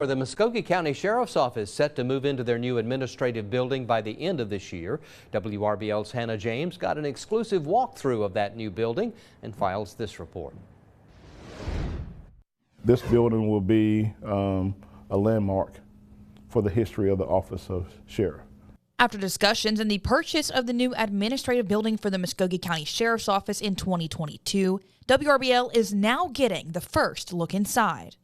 The Muscogee County Sheriff's Office set to move into their new administrative building by the end of this year. WRBL's Hannah James got an exclusive walkthrough of that new building and files this report. This building will be a landmark for the history of the Office of Sheriff. After discussions and the purchase of the new administrative building for the Muscogee County Sheriff's Office in 2022, WRBL is now getting the first look inside.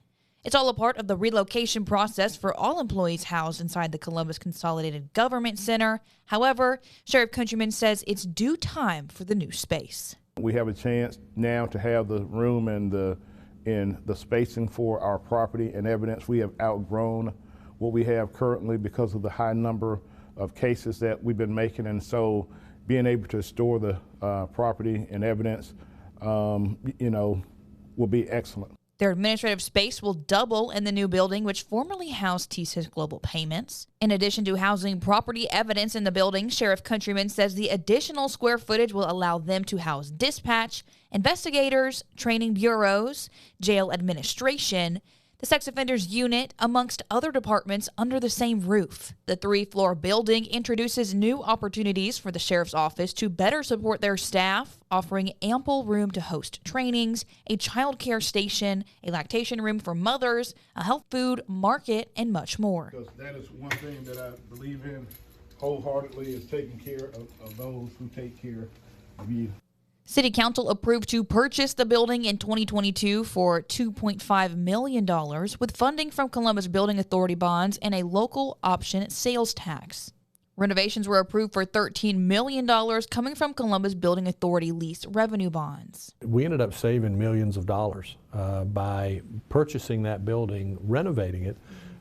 It's all a part of the relocation process for all employees housed inside the Columbus Consolidated Government Center. However, Sheriff Countryman says it's due time for the new space. We have a chance now to have the room and the spacing for our property and evidence. We have outgrown what we have currently because of the high number of cases that we've been making, and so being able to store the property and evidence, will be excellent. Their administrative space will double in the new building, which formerly housed TSYS Global Payments. In addition to housing property evidence in the building, Sheriff Countryman says the additional square footage will allow them to house dispatch, investigators, training bureaus, jail administration, the sex offenders unit, amongst other departments under the same roof. The 3-floor building introduces new opportunities for the sheriff's office to better support their staff, offering ample room to host trainings, a child care station, a lactation room for mothers, a health food market, and much more. Because that is one thing that I believe in wholeheartedly, is taking care of those who take care of you. City Council approved to purchase the building in 2022 for $2.5 million with funding from Columbus Building Authority bonds and a local option sales tax. Renovations were approved for $13 million coming from Columbus Building Authority lease revenue bonds. We ended up saving millions of dollars by purchasing that building, renovating it,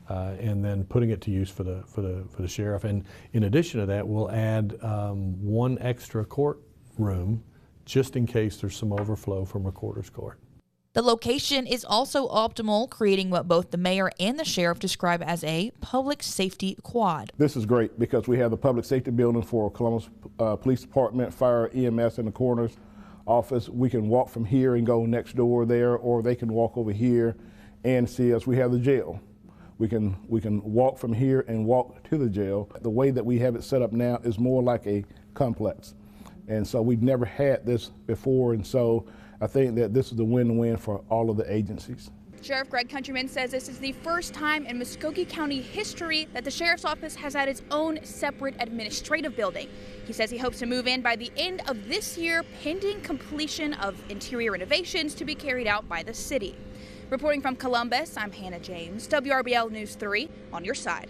and then putting it to use for the sheriff. And in addition to that, we'll add one extra courtroom just in case there's some overflow from recorder's court. The location is also optimal, creating what both the mayor and the sheriff describe as a public safety quad. This is great because we have the public safety building for Columbus Police Department, Fire, EMS in the coroner's office. We can walk from here and go next door there, or they can walk over here and see us. We have the jail. We can walk from here and walk to the jail. The way that we have it set up now is more like a complex. And so we've never had this before, and so I think that this is a win-win for all of the agencies. Sheriff Greg Countryman says this is the first time in Muscogee County history that the Sheriff's Office has had its own separate administrative building. He says he hopes to move in by the end of this year, pending completion of interior renovations to be carried out by the city. Reporting from Columbus, I'm Hannah James, WRBL News 3, on your side.